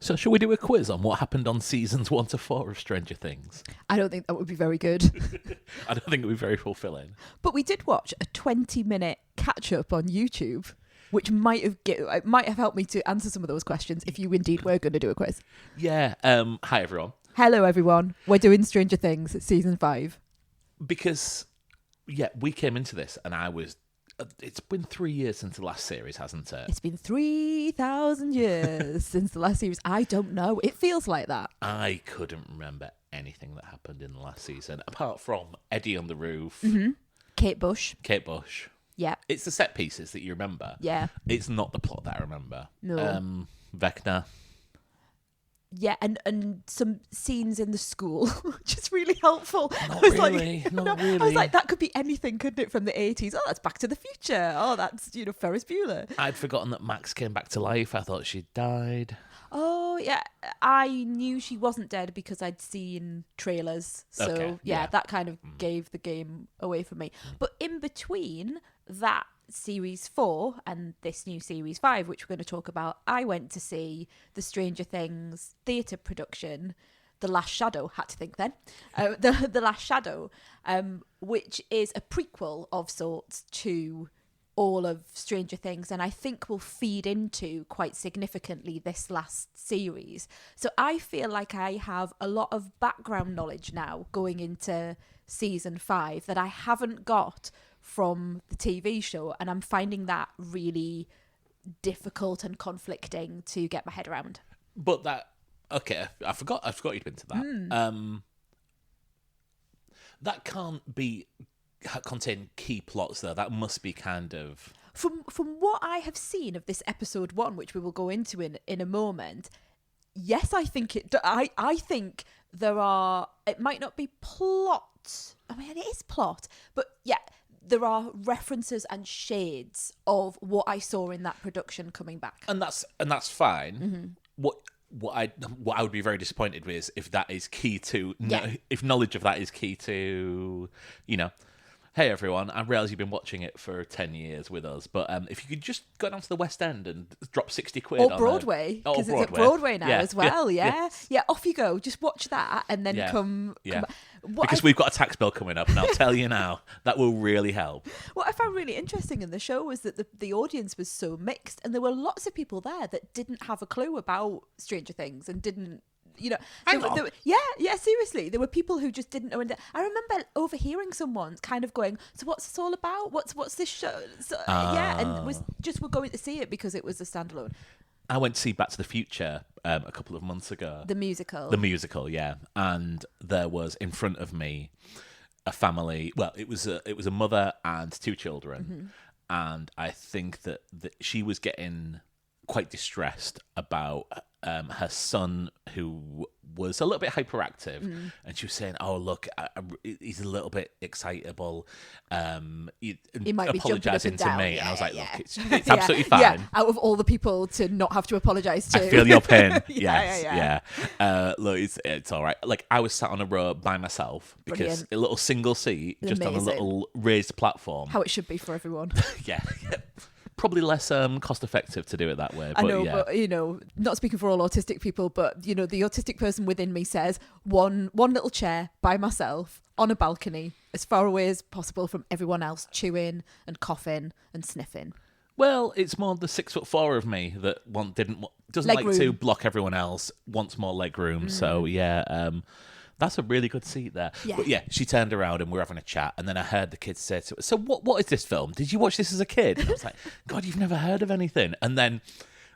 So shall we do a quiz on what happened on seasons 1 to 4 of Stranger Things? I don't think that would be very good. I don't think it would be very fulfilling. But we did watch a 20-minute catch-up on YouTube, which might have helped me to answer some of those questions if you indeed were going to do a quiz. Yeah. Hi, everyone. Hello, everyone. We're doing Stranger Things, season 5. Because, yeah, we came into this and I was... It's been 3 years since the last series, hasn't it? It's been 3,000 years since the last series. I don't know. It feels like that. I couldn't remember anything that happened in the last season, apart from Eddie on the roof. Mm-hmm. Kate Bush. Yeah. It's the set pieces that you remember. Yeah. It's not the plot that I remember. No. Vecna. Yeah, and some scenes in the school, which is really helpful. Not really. I was like, that could be anything, couldn't it, from the 80s? Oh, that's Back to the Future. Oh, that's, Ferris Bueller. I'd forgotten that Max came back to life. I thought she'd died. Oh, yeah. I knew she wasn't dead because I'd seen trailers. So, Okay, yeah, that kind of gave the game away for me. But in between that series 4 and this new series 5, which we're going to talk about, I went to see the Stranger Things theatre production, The Last Shadow. Had to think then. The Last Shadow, which is a prequel of sorts to all of Stranger Things, and I think will feed into quite significantly this last series. So I feel like I have a lot of background knowledge now going into season 5 that I haven't got from the TV show, and I'm finding that really difficult and conflicting to get my head around. But that, okay, I forgot you'd been to that. That can't contain key plots though. That must be kind of from what I have seen of this episode 1, which we will go into in a moment. Yes, I think I think there are. It might not be plot. I mean, it is plot, but yeah. There are references and shades of what I saw in that production coming back, and that's fine. Mm-hmm. What I would be very disappointed with is if that is key to if knowledge of that is key to hey everyone, I realise you've been watching it for 10 years with us, but if you could just go down to the West End and drop 60 quid or Broadway, because it's at Broadway now as well. Yeah, off you go. Just watch that and then come back. Because we've got a tax bill coming up, and I'll tell you now, that will really help. What I found really interesting in the show was that the audience was so mixed, and there were lots of people there that didn't have a clue about Stranger Things and didn't. Seriously, there were people who just didn't know. And I remember overhearing someone kind of going, "So what's this all about? What's this show?" So, and we're going to see it because it was a standalone. I went to see Back to the Future a couple of months ago. The musical. The musical, yeah. And there was in front of me a family. Well, it was a mother and 2 children, and I think that she was getting quite distressed about her son, who was a little bit hyperactive, and she was saying, "Oh, look, he's a little bit excitable. He might be apologising to me." And I was like, "Look, it's absolutely fine." Yeah, out of all the people to not have to apologise to, I feel your pain. Yes. Look, it's all right. Like, I was sat on a row by myself because a little single seat, just on a little raised platform. How it should be for everyone. Yeah. Probably less cost effective to do it that way. But I know, but not speaking for all autistic people, but the autistic person within me says one little chair by myself on a balcony, as far away as possible from everyone else, chewing and coughing and sniffing. Well, it's more the 6'4" of me that doesn't like to block everyone else, wants more leg room. So that's a really good seat there. Yeah. But yeah, she turned around and we were having a chat, and then I heard the kids say to her, "So what is this film? Did you watch this as a kid?" And I was like, "God, you've never heard of anything." And then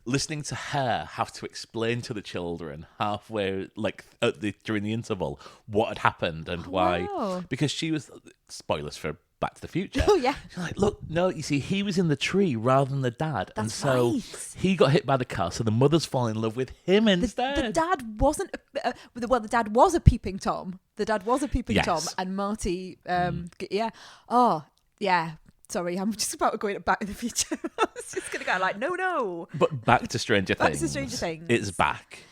listening to her have to explain to the children halfway, like during the interval, what had happened and why. Wow. Because she was, spoilers for Back to the Future. Oh, yeah. She's like, "Look, no, you see, he was in the tree rather than the dad." That's and so right. He got hit by the car, so the mother's fallen in love with him instead. The dad wasn't... the dad was a peeping Tom. The dad was a peeping Tom. And Marty... Yeah. Oh, yeah. Sorry, I'm just about to go into Back to the Future. I was just going to go like, no. But Back to Stranger Things. Back to Stranger Things. It's back.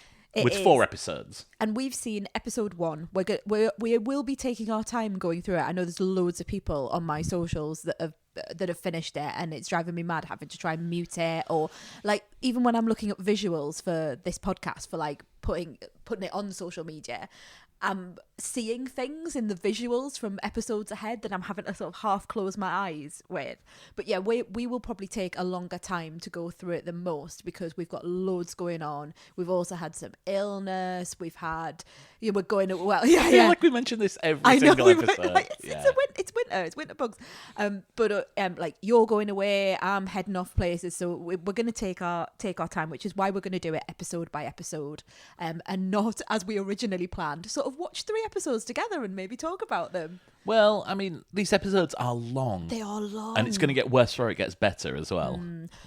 With 4 episodes. And we've seen episode 1. We will be taking our time going through it. I know there's loads of people on my socials that have that have finished it, and it's driving me mad having to try and mute it, or like even when I'm looking up visuals for this podcast for like putting it on social media, I'm seeing things in the visuals from episodes ahead that I'm having to sort of half close my eyes with. But yeah, we will probably take a longer time to go through it than most because we've got loads going on. We've also had some illness. We've had, we're going to, well, yeah, I feel like we mention this every single episode. It's winter bugs. But like you're going away, I'm heading off places, so we're going to take our time, which is why we're going to do it episode by episode, and not as we originally planned. Sort of watch 3 episodes together and maybe talk about them. Well, I mean, these episodes are long. They are long. And it's going to get worse before it gets better as well.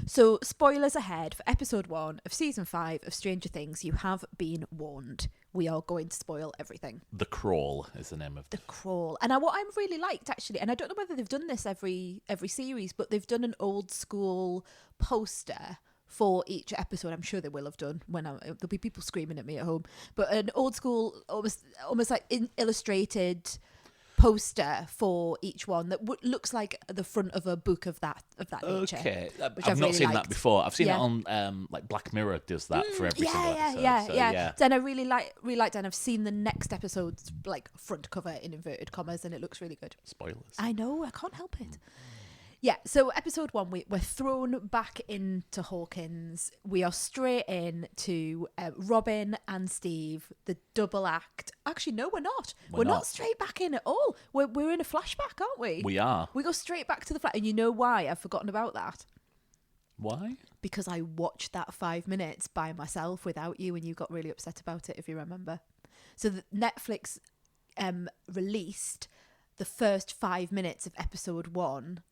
So, spoilers ahead for episode 1 of season 5 of Stranger Things. You have been warned. We are going to spoil everything. The Crawl is the name of The Crawl. And what I've really liked, actually, and I don't know whether they've done this every series, but they've done an old school poster for each episode. I'm sure they will have done there'll be people screaming at me at home, but an old school almost like illustrated poster for each one that looks like the front of a book of that nature. Okay, I've not really seen liked. that before. I've seen it on like Black Mirror does that for every single episode. Yeah. Then I really liked, and I've seen the next episode's like front cover in inverted commas, and it looks really good. Spoilers. I know, I can't help it. Yeah, so episode 1, we're thrown back into Hawkins. We are straight in to Robin and Steve, the double act. Actually, no, we're not. We're not straight back in at all. We're in a flashback, aren't we? We are. We go straight back to the flat. And you know why? I've forgotten about that. Why? Because I watched that 5 minutes by myself without you, and you got really upset about it, if you remember. So Netflix released the first 5 minutes of episode 1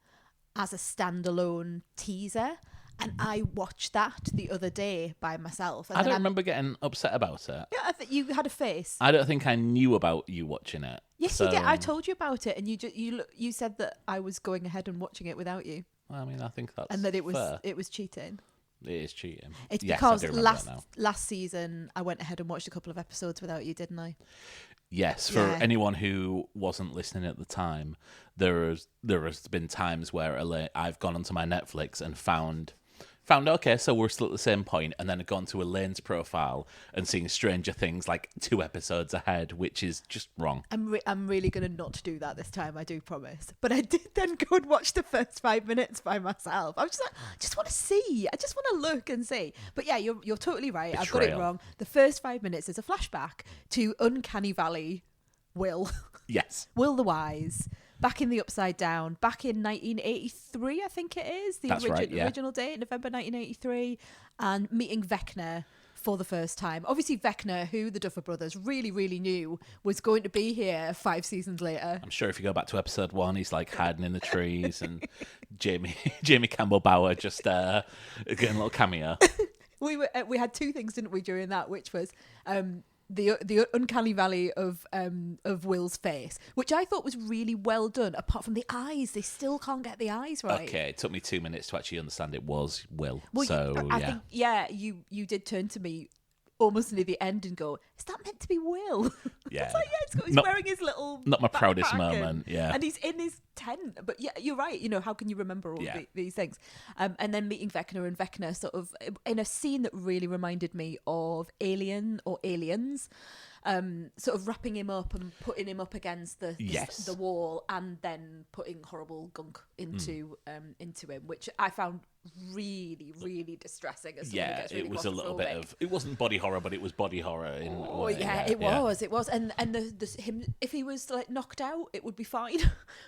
as a standalone teaser, and I watched that the other day by myself. And I don't remember getting upset about it. Yeah, I think you had a face. I don't think I knew about you watching it. Yes, you did. I told you about it, and you said that I was going ahead and watching it without you. Well, I mean, I think that's and that it was fair. It was cheating. It is cheating. It's yes, because I do remember that now. last season I went ahead and watched a couple of episodes without you, didn't I? Yes, for anyone who wasn't listening at the time, there has been times where I've gone onto my Netflix and found okay, so we're still at the same point, and then I've gone to Elaine's profile and seen Stranger Things like 2 episodes ahead, which is just wrong. I'm really going to not do that this time, I do promise. But I did then go and watch the first 5 minutes by myself. I was just like, I just want to see. I just want to look and see. But yeah, you're totally right. Betrayal. I've got it wrong. The first 5 minutes is a flashback to Uncanny Valley Will. Yes. Will the Wise. Back in the Upside Down, back in 1983, I think it is. That's right, yeah. Original date, November 1983. And meeting Vecna for the first time. Obviously, Vecna, who the Duffer Brothers really, really knew was going to be here 5 seasons later. I'm sure if you go back to episode 1, he's like hiding in the trees, and Jamie Campbell Bower just getting a little cameo. We had 2 things, didn't we, during that, which was the uncanny valley of Will's face, which I thought was really well done. Apart from the eyes, they still can't get the eyes right. Okay, it took me 2 minutes to actually understand it was Will. Well, so I think you did turn to me almost near the end and go, "Is that meant to be Will?" Yeah, it's like, he's wearing his little not my proudest backpack moment. Yeah, and he's in his tent. But yeah, you're right. You know, how can you remember all these things? And then meeting Vecna, and Vecna sort of in a scene that really reminded me of Alien or Aliens. Sort of wrapping him up and putting him up against the wall, and then putting horrible gunk into him, which I found really, really distressing. As gets really it was a little bit of, it wasn't body horror, but it was body horror. It was, and him, if he was like knocked out, it would be fine,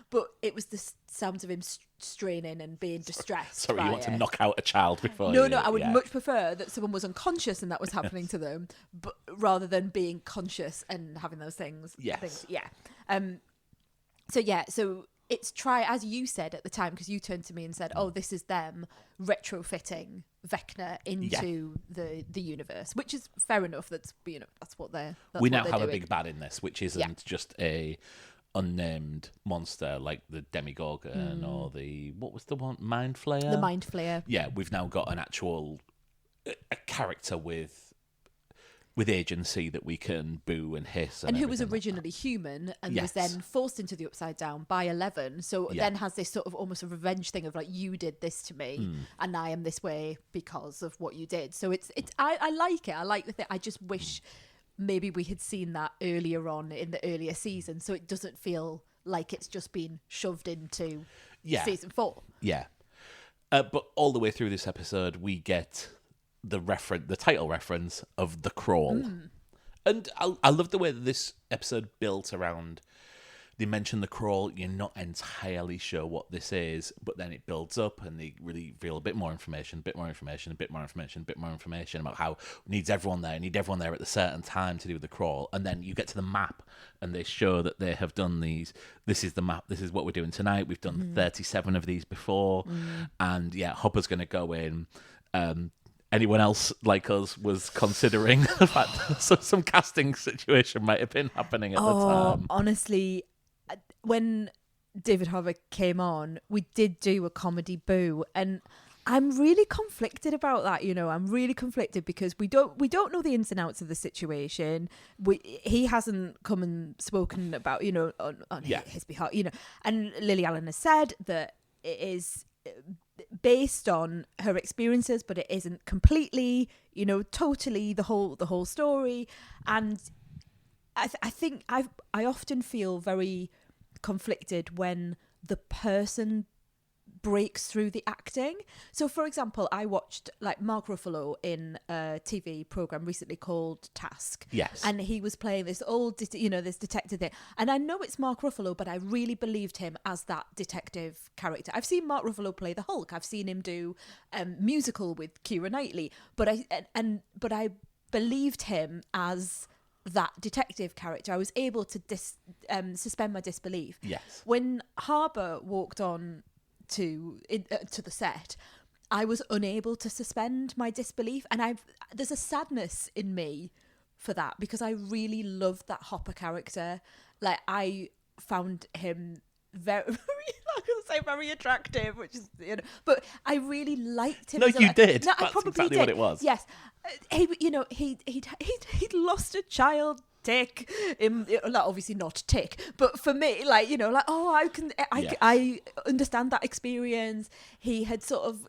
but it was the sounds of him straining and being distressed. Sorry, you want to knock out a child before? No, I would much prefer that someone was unconscious and that was happening to them, but rather than being conscious and having those things. Yes. So it's as you said at the time, because you turned to me and said, "Oh, this is them retrofitting Vecna into the universe," which is fair enough. That's what they're. We now have a big bad in this, which isn't just a unnamed monster like the Demogorgon or what was the one, Mind Flayer? The Mind Flayer. Yeah, we've now got an actual a character with with agency that we can boo and hiss. And who was originally human and was then forced into the Upside Down by Eleven. So then has this sort of almost a revenge thing of like, you did this to me and I am this way because of what you did. So I like it. I like the thing. I just wish maybe we had seen that earlier on in the earlier season, so it doesn't feel like it's just been shoved into season 4. Yeah. But all the way through this episode, we get the title reference of The Crawl. And I love the way that this episode built around. They mention The Crawl. You're not entirely sure what this is, but then it builds up and they really reveal a bit more information about how need everyone there at the certain time to do The Crawl. And then you get to the map and they show that they have done these. This is the map. This is what we're doing tonight. We've done 37 of these before. And Hopper's going to go in. Anyone else like us was considering the fact that some casting situation might have been happening at the time. Honestly, when David Harbour came on, we did do a comedy boo, and I'm really conflicted about that. I'm really conflicted because we don't know the ins and outs of the situation. He hasn't come and spoken about on his behalf. And Lily Allen has said that it is based on her experiences, but it isn't completely, totally the whole story. And I think I often feel very conflicted when the person breaks through the acting. So for example, I watched like Mark Ruffalo in a TV program recently called Task. Yes. And he was playing this old, this detective thing. And I know it's Mark Ruffalo, but I really believed him as that detective character. I've seen Mark Ruffalo play the Hulk. I've seen him do musical with Keira Knightley. But I believed him as that detective character. I was able to suspend my disbelief. Yes. When Harbour walked on to the set, I was unable to suspend my disbelief, and there's a sadness in me for that because I really loved that Hopper character. Like, I found him very I'm gonna say very attractive, which is but I really liked him. No, you did. No, That's I probably exactly did. what it was. Yes, he'd lost a child. Tick, obviously not tick, but for me, I understand that experience. He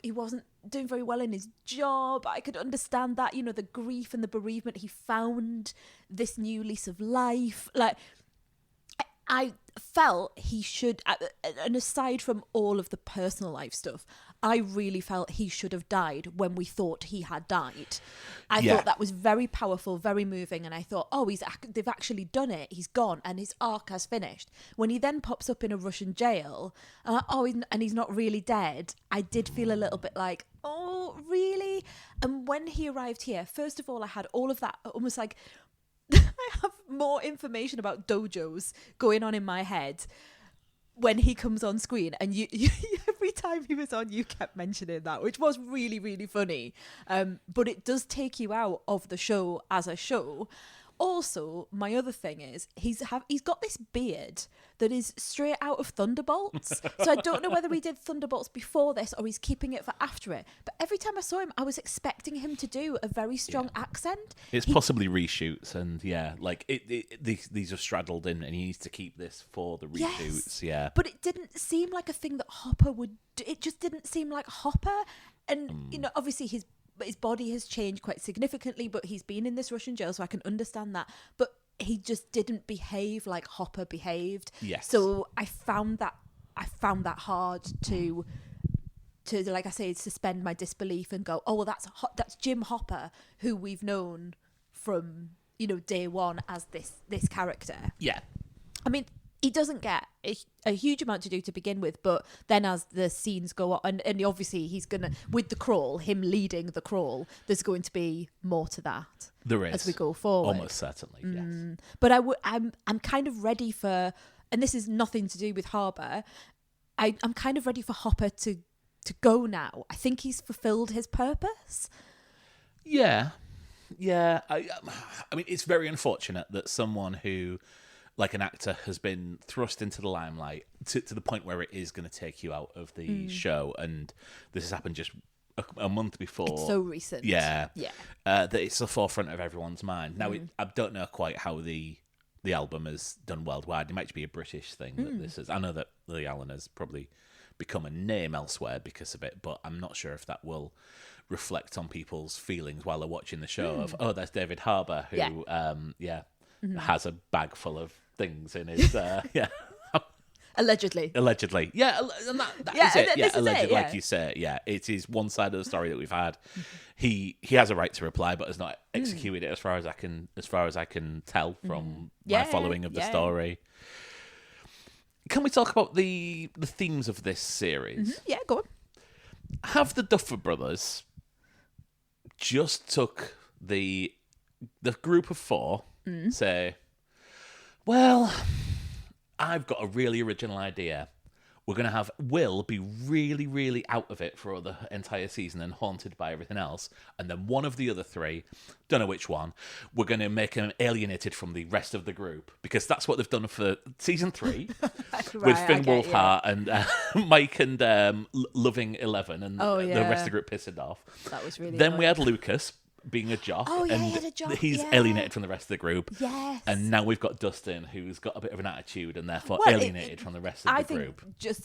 wasn't doing very well in his job. I could understand that, the grief and the bereavement. He found this new lease of life. Like, I felt he should, and aside from all of the personal life stuff, I really felt he should have died when we thought he had died. I thought that was very powerful, very moving, and I thought, they've actually done it. He's gone, and his arc has finished. When he then pops up in a Russian jail, and he's not really dead, I did feel a little bit like, oh, really? And when he arrived here, first of all, I had all of that, almost like, I have more information about dojos going on in my head when he comes on screen, and you every time he was on, you kept mentioning that, which was really, really funny. But it does take you out of the show as a show. Also, my other thing is he's got this beard that is straight out of Thunderbolts. So I don't know whether he did Thunderbolts before this or he's keeping it for after it. But every time I saw him, I was expecting him to do a very strong accent. It's possibly reshoots, and these are straddled in, and he needs to keep this for the reshoots. Yes, but it didn't seem like a thing that Hopper would do. It just didn't seem like Hopper. And obviously his body has changed quite significantly, but he's been in this Russian jail, so I can understand that. But he just didn't behave like Hopper behaved. Yes. So I found that hard to like I say, suspend my disbelief and go, oh well, that's Jim Hopper, who we've known from day one as this character. Yeah. I mean, he doesn't get a huge amount to do to begin with, but then as the scenes go on, and obviously he's gonna, with the crawl, him leading the crawl, there's going to be more to that. There is, as we go forward. Almost certainly, yes. But I'm kind of ready for, and this is nothing to do with Harbour, I'm kind of ready for Hopper to go now. I think he's fulfilled his purpose. Yeah. I mean, it's very unfortunate that someone who, like an actor, has been thrust into the limelight to the point where it is going to take you out of the show. And this has happened just a month before. It's so recent. Yeah. That it's the forefront of everyone's mind. Now, I don't know quite how the album has done worldwide. It might be a British thing that this is. I know that Lily Allen has probably become a name elsewhere because of it, but I'm not sure if that will reflect on people's feelings while they're watching the show of, oh, there's David Harbour who has a bag full of things in his Allegedly. Yeah, and that is it. Yeah, allegedly, like you say. Yeah, it is one side of the story that we've had. He has a right to reply, but has not executed it as far as I can tell from my following of the story. Can we talk about the themes of this series? Yeah, go on. Have the Duffer Brothers just took the group of four, say, well, I've got a really original idea. We're going to have Will be really, really out of it for the entire season and haunted by everything else. And then one of the other three, don't know which one, we're going to make him alienated from the rest of the group. Because that's what they've done for season 3 with Finn Wolfhard and Mike and Loving 11 and the rest of the group pissing off. That was really Then we had Lucas being a jock. Oh, yeah, and he had a jock, he's alienated from the rest of the group. Yes. And now we've got Dustin, who's got a bit of an attitude and therefore alienated from the rest of the group.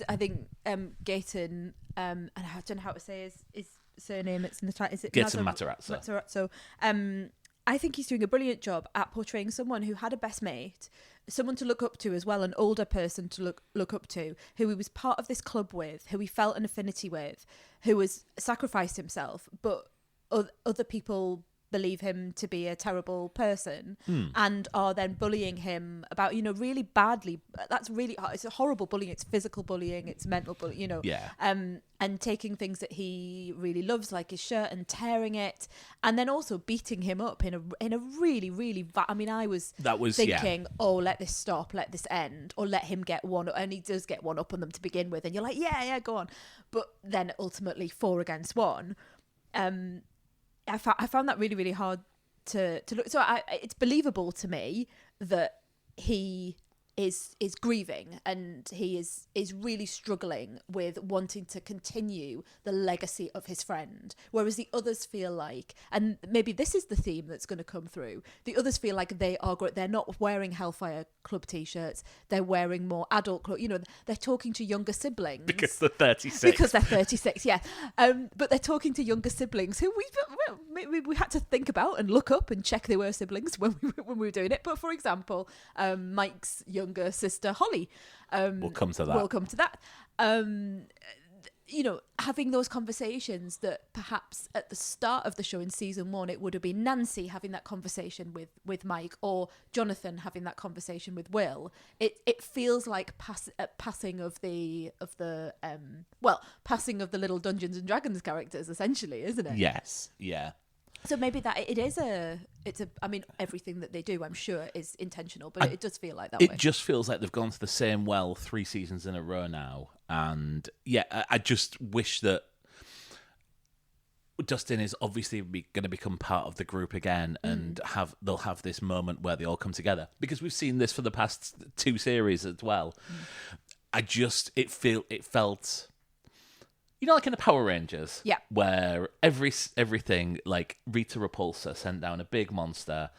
I think Gaten, and I don't know how to say his surname. It's Gaten Matarazzo. Matarazzo. I think he's doing a brilliant job at portraying someone who had a best mate, someone to look up to as well, an older person to look up to, who he was part of this club with, who he felt an affinity with, who has sacrificed himself, but other people believe him to be a terrible person and are then bullying him about, really badly. That's really, it's a horrible bullying. It's physical bullying. It's mental bullying, Yeah. And taking things that he really loves, like his shirt, and tearing it, and then also beating him up in a really, really, I was thinking, oh, let this stop, let this end, or let him get one, and he does get one up on them to begin with, and you're like, yeah, go on. But then ultimately 4 against 1. I found that really, really hard to look. So it's believable to me that he is grieving and he is really struggling with wanting to continue the legacy of his friend, whereas the others feel like, and maybe this is the theme that's going to come through, the others feel like they're not wearing Hellfire Club t-shirts, they're wearing more adult clothes, they're talking to younger siblings because they're 36, yeah, but they're talking to younger siblings who we had to think about and look up and check they were siblings when we were doing it. But for example, Mike's younger sister Holly, we'll come to that. Having those conversations that perhaps at the start of the show in season 1 it would have been Nancy having that conversation with Mike, or Jonathan having that conversation with Will. It feels like passing of the little Dungeons and Dragons characters, essentially, isn't it? Yes, yeah. So maybe that everything that they do, I'm sure, is intentional, but it does feel like that way. It just feels like they've gone to the same well 3 seasons in a row now. And yeah, I just wish that Dustin is obviously going to become part of the group again, and they'll have this moment where they all come together, because we've seen this for the past 2 series as well. It felt, like in the Power Rangers, where everything, like Rita Repulsa sent down a big monster,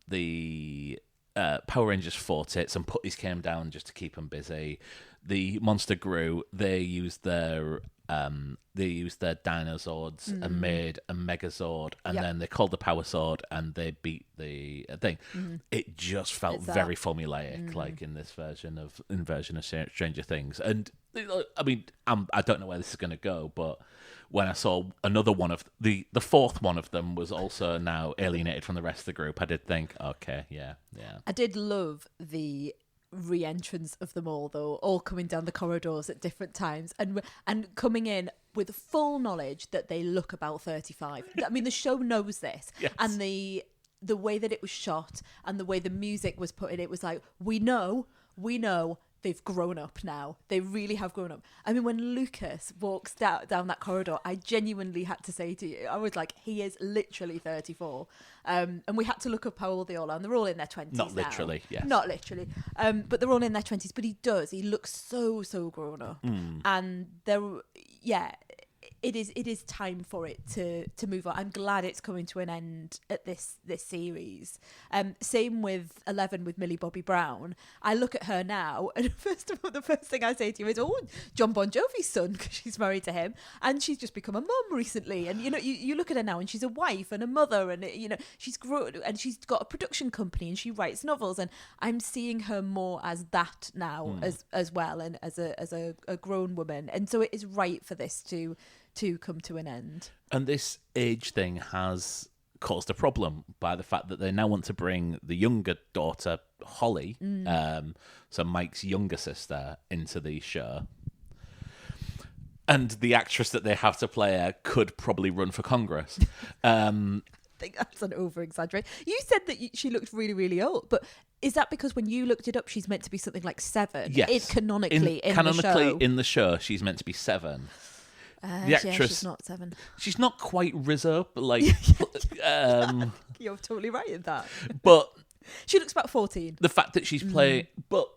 the Power Rangers fought it, some putties came down just to keep them busy. The monster grew. They used their Dinozords and made a Megazord, and then they called the Power Sword and they beat the thing. It just felt very formulaic, like in this version of Stranger Things. And I don't know where this is going to go, but when I saw another one of the 4th one of them was also now alienated from the rest of the group, I did think, okay, yeah. I did love the re-entrance of them all, though, all coming down the corridors at different times and coming in with full knowledge that they look about 35. The show knows this. Yes. And the way that it was shot and the way the music was put in, it was like, we know they've grown up now. They really have grown up. When Lucas walks down that corridor, I genuinely had to say to you, I was like, he is literally 34. And we had to look up how old they all are, and they're all in their 20s Not literally, now. yes. Not literally. But they're all in their he looks so grown up. And it is time for it to move on. I'm glad it's coming to an end at this series. Same with 11 with Millie Bobby Brown. I look at her now, and first of all, the first thing I say to you is, "Oh, John Bon Jovi's son," because she's married to him, and she's just become a mum recently. And you look at her now, and she's a wife and a mother, and she's grown, and she's got a production company, and she writes novels, and I'm seeing her more as that now as well, and as a grown woman, and so it is right for this to come to an end. And this age thing has caused a problem by the fact that they now want to bring the younger daughter, Holly, so Mike's younger sister, into the show. And the actress that they have to play her could probably run for Congress. I think that's an over-exaggeration. You said that she looked really, really old, but is that because when you looked it up, she's meant to be something like 7? Yes. Canonically in the show, she's meant to be 7. The actress, she's not 7. She's not quite Rizzo, but like... You're totally right in that. But... she looks about 14. The fact that she's playing... But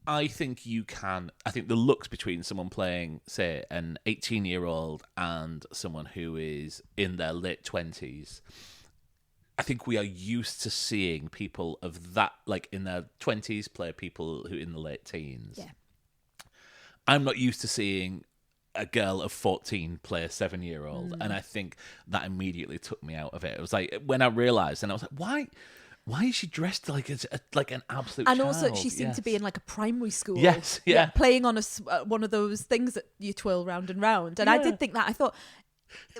I think the looks between someone playing, say, an 18-year-old and someone who is in their late 20s... I think we are used to seeing people of that, like in their 20s, play people who in the late teens. Yeah. I'm not used to seeing a girl of 14 play a 7-year-old, and I think that immediately took me out of it. It was like when I realised, and I was like, why is she dressed like an absolute and child? Also, she seemed to be in like a primary school. Yes, yeah. Playing on one of those things that you twirl round and round. And I did think that. I thought,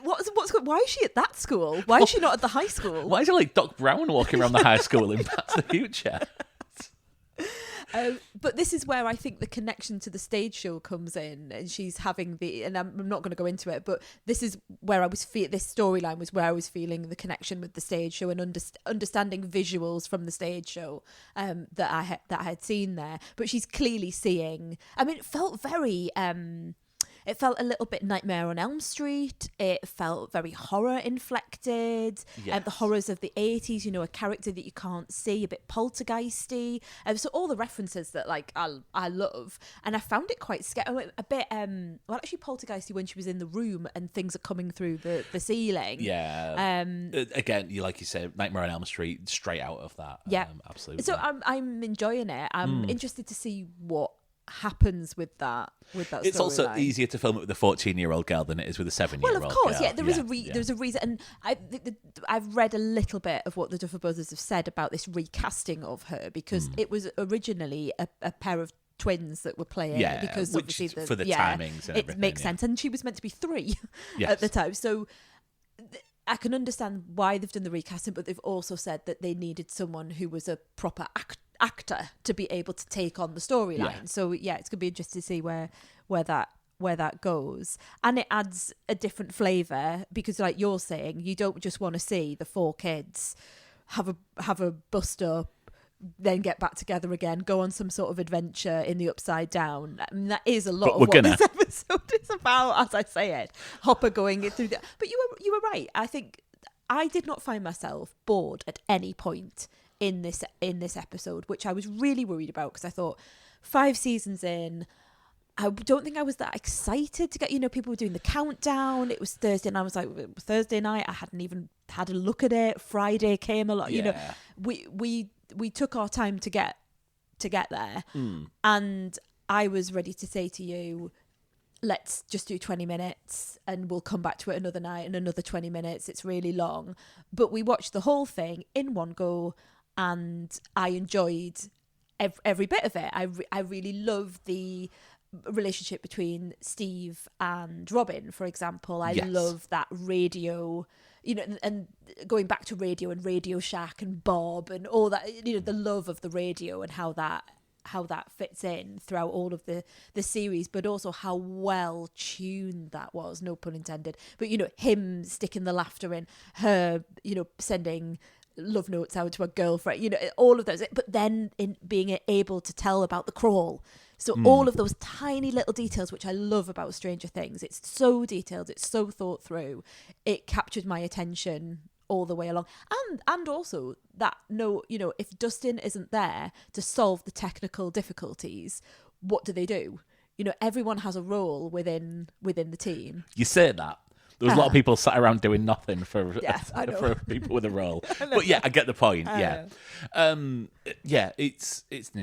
why is she at that school? Why is she not at the high school? Why is it like Doc Brown walking around the high school in Back to the Future? But this is where I think the connection to the stage show comes in, and she's having and I'm not going to go into it, but this is where this storyline was where I was feeling the connection with the stage show and understanding visuals from the stage show that I had seen there. But she's clearly seeing. I mean, it felt very. It felt a little bit Nightmare on Elm Street. It felt very horror inflected. Yes. The horrors of the 80s, a character that you can't see, a bit poltergeisty. So all the references that like I love. And I found it quite scary, a bit actually poltergeisty when she was in the room and things are coming through the ceiling. Yeah. Again, like you said, Nightmare on Elm Street, straight out of that. Yeah. Absolutely. So I'm enjoying it. I'm interested to see what happens with that it's also easier to film it with a 14-year-old girl than it is with a 7-year-old well, of course, girl. yeah, there's a reason, and I've read a little bit of what the Duffer Brothers have said about this recasting of her, because it was originally a pair of twins that were playing it, because obviously for the timings and it makes sense, and she was meant to be 3 at the time, so I can understand why they've done the recasting, but they've also said that they needed someone who was a proper actor to be able to take on the storyline. Yeah. So yeah, it's gonna be interesting to see where that goes, and it adds a different flavour, because like you're saying, you don't just want to see the 4 kids have a bust up, then get back together again, go on some sort of adventure in the Upside Down. I mean, that is a lot of what this episode is about, as I say it. Hopper going through that. But you were right. I think I did not find myself bored at any point in this episode, which I was really worried about, because I thought 5 seasons in, I don't think I was that excited to get, people were doing the countdown. It was Thursday, and I was like, Thursday night, I hadn't even had a look at it. Friday came a lot, we took our time to get there. And I was ready to say to you, let's just do 20 minutes and we'll come back to it another night and another 20 minutes. It's really long. But we watched the whole thing in one go, and I enjoyed every bit of it. I really loved the relationship between Steve and Robin, for example. I love that radio, and going back to radio and Radio Shack and Bob and all that, the love of the radio and how that fits in throughout all of the series, but also how well tuned that was, no pun intended. But him sticking the laughter in, her sending love notes out to a girlfriend, all of those, but then in being able to tell about the crawl. So all of those tiny little details, which I love about Stranger Things, it's so detailed, it's so thought through. It captured my attention all the way along. And also that, if Dustin isn't there to solve the technical difficulties, what do? everyone has a role within the team. You say that. There was a lot of people sat around doing nothing for for people with a role. But yeah, I get the point. Yeah. It's an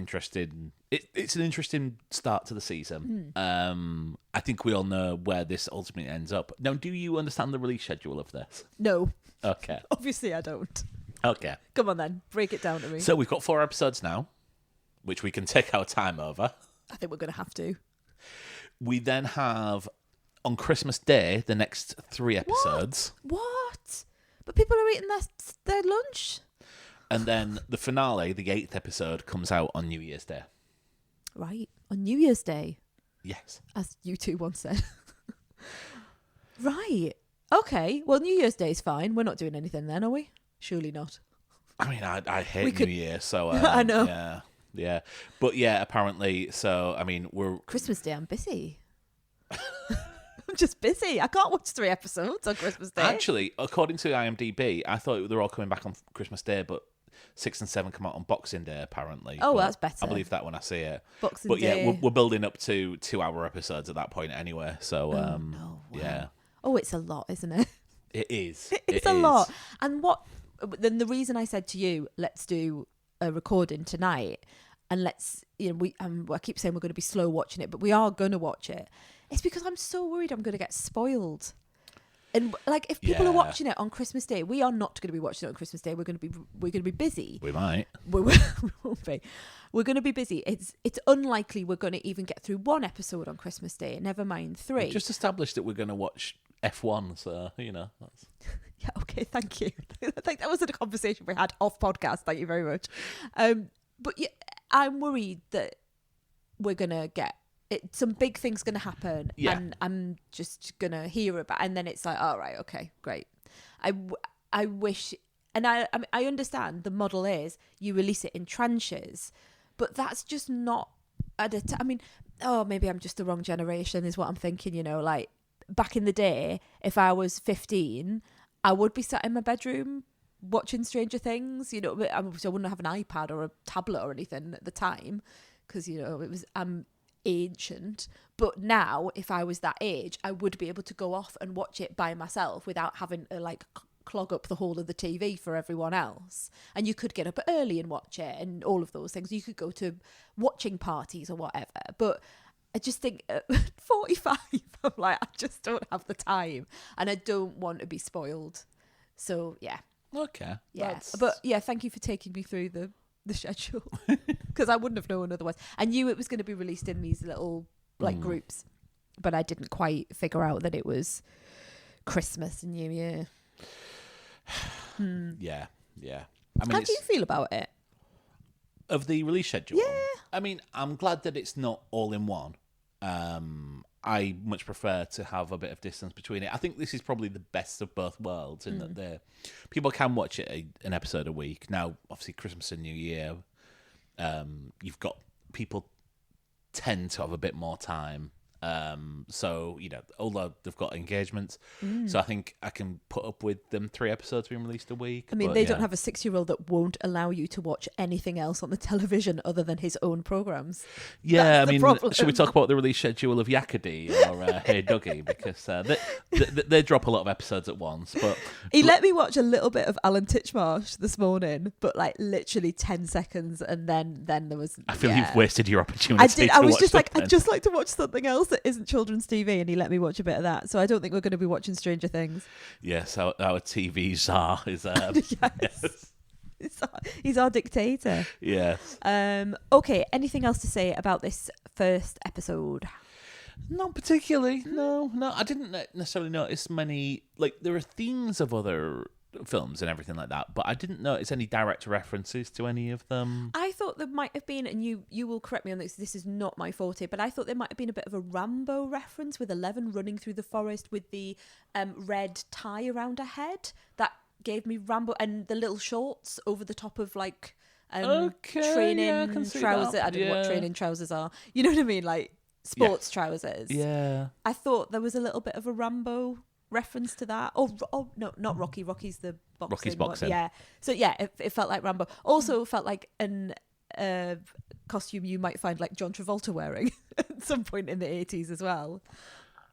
interesting start to the season. I think we all know where this ultimately ends up. Now, do you understand the release schedule of this? No. Okay. Obviously I don't. Okay. Come on then, break it down to me. So we've got 4 episodes now, which we can take our time over. I think we're going to have to. We then have, on Christmas Day, the next 3 episodes. What? But people are eating their lunch? And then the finale, the 8th episode, comes out on New Year's Day. Right. On New Year's Day? Yes. As you two once said. Right. Okay. Well, New Year's Day is fine. We're not doing anything then, are we? Surely not. I mean, I hate New Year, so... I know. Yeah. But yeah, apparently, so, I mean, we're... Christmas Day, I'm busy. I'm just busy. I can't watch 3 episodes on Christmas Day. Actually, according to IMDb, I thought they were all coming back on Christmas Day, but 6 and 7 come out on Boxing Day, apparently. Oh, but that's better. I believe that when I see it. Boxing Day. Yeah, we're building up to 2-hour episodes at that point anyway, so, Wow. Yeah. Oh, it's a lot, isn't it? It is. It's a lot. And then the reason I said to you, let's do a recording tonight, and let's, I keep saying we're going to be slow watching it, but we are going to watch it. It's because I'm so worried I'm going to get spoiled. And like, if people are watching it on Christmas Day, we are not going to be watching it on Christmas Day. We're going to be busy. We might. We won't be. We're going to be busy. It's unlikely we're going to even get through 1 episode on Christmas Day. Never mind 3. We just established that we're going to watch F1, so that's... Yeah. Okay. Thank you. I think that was a conversation we had off podcast. Thank you very much. But yeah, I'm worried that we're going to get some big thing's going to happen, and I'm just going to hear about, and then it's like, all right, okay, great. I wish, and I understand the model is you release it in tranches, but that's just not maybe I'm just the wrong generation is what I'm thinking, like back in the day, if I was 15, I would be sat in my bedroom watching Stranger Things, I wouldn't have an iPad or a tablet or anything at the time, because, I'm ancient. But now, if I was that age, I would be able to go off and watch it by myself without having to clog up the whole of the TV for everyone else. And you could get up early and watch it and all of those things. You could go to watching parties or whatever. But I just think at 45, I'm like, I just don't have the time, and I don't want to be spoiled. So yeah. Okay. Yeah. But yeah, thank you for taking me through the schedule, because I wouldn't have known otherwise. I knew it was going to be released in these little groups, but I didn't quite figure out that it was Christmas and New Year. Yeah. I mean, how do you feel about it? Of the release schedule? Yeah. I mean, I'm glad that it's not all in one. I much prefer to have a bit of distance between it. I think this is probably the best of both worlds in that people can watch it an episode a week. Now, obviously, Christmas and New Year, you've got people tend to have a bit more time. So, although they've got engagements, so I think I can put up with them 3 episodes being released a week. I mean, they don't have a 6-year-old that won't allow you to watch anything else on the television other than his own programs. Yeah, should we talk about the release schedule of Yakady or Hey Dougie? Because they drop a lot of episodes at once. But he let me watch a little bit of Alan Titchmarsh this morning, but like literally 10 seconds, and then there was... I feel you've wasted your opportunity. I did. I was just like, I'd just like to watch something else that isn't children's TV, and he let me watch a bit of that. So I don't think we're going to be watching Stranger Things. Yes, our TV czar is... yes. He's our dictator. Yes. Okay, anything else to say about this first episode? Not particularly. No. I didn't necessarily notice many... there are themes of other films and everything like that, but I didn't notice any direct references to any of them. I thought there might have been, and you will correct me on this is not my forte, but I thought there might have been a bit of a Rambo reference with Eleven running through the forest with the red tie around her head. That gave me Rambo, and the little shorts over the top of training trousers. I don't know what training trousers are. You know what I mean? Like sports trousers. Yeah. I thought there was a little bit of a Rambo reference to that. Oh no, not Rocky. Rocky's the boxing. Rocky's boxing. Yeah. So yeah, it felt like Rambo. Also felt like an costume you might find like John Travolta wearing at some point in the 80s as well.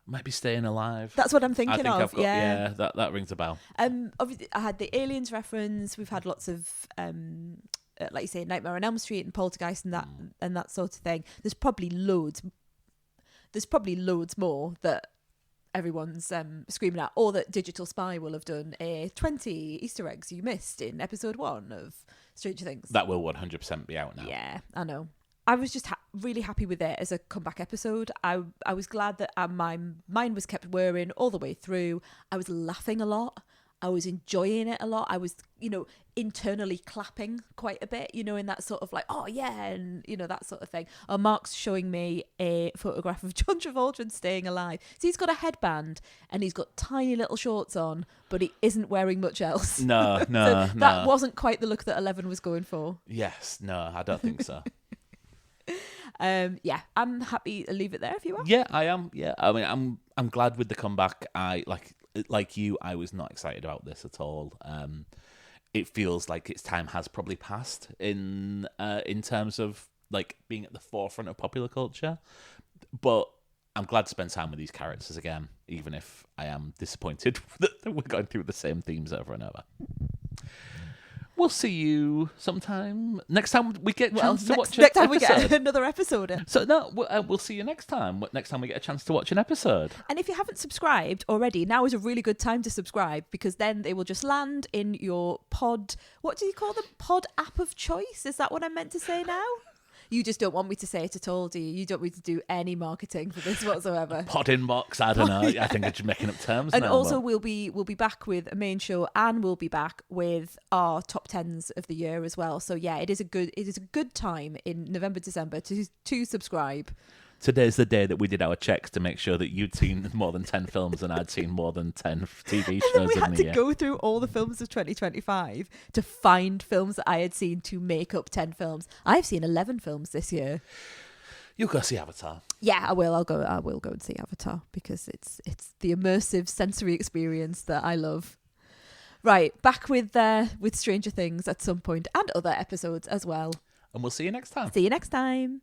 Might be Staying Alive. That's what I'm thinking of. Yeah, that rings a bell. Obviously, I had the Aliens reference. We've had lots of, like you say, Nightmare on Elm Street and Poltergeist and that sort of thing. There's probably loads more that everyone's screaming at, or that Digital Spy will have done 20 Easter eggs you missed in episode 1 of Stranger Things. That will 100% be out now. Yeah, I know. I was just really happy with it as a comeback episode. I was glad that my mind was kept whirring all the way through. I was laughing a lot. I was enjoying it a lot. I was, internally clapping quite a bit, in that sort of like, oh yeah, and, that sort of thing. Mark's showing me a photograph of John Travolta Staying Alive. So he's got a headband and he's got tiny little shorts on, but he isn't wearing much else. No. That wasn't quite the look that 11 was going for. Yes, no, I don't think so. Yeah, I'm happy to leave it there if you are. Yeah, I am. Yeah, I mean, I'm glad with the comeback. I like you. I was not excited about this at all. It feels like its time has probably passed in terms of like being at the forefront of popular culture. But I'm glad to spend time with these characters again, even if I am disappointed that we're going through the same themes over and over. We'll see you sometime next time we get a chance to watch an episode. Next time we get another episode. So no, we'll see you next time. Next time we get a chance to watch an episode. And if you haven't subscribed already, now is a really good time to subscribe, because then they will just land in your pod. What do you call them? Pod app of choice? Is that what I'm meant to say now? You just don't want me to say it at all, do you? You don't want me to do any marketing for this whatsoever. Pod inbox, I don't know. Yeah. I think I'm just making up terms and now. And also we'll be back with a main show, and we'll be back with our top 10s of the year as well. So yeah, it is a good time in November, December to subscribe. Today's the day that we did our checks to make sure that you'd seen more than 10 films and I'd seen more than 10 TV shows and then we had to go through all the films of 2025 to find films that I had seen to make up 10 films. I've seen 11 films this year. You'll go see Avatar. Yeah, I will. I will go and see Avatar, because it's the immersive sensory experience that I love. Right, back with Stranger Things at some point, and other episodes as well. And we'll see you next time. See you next time.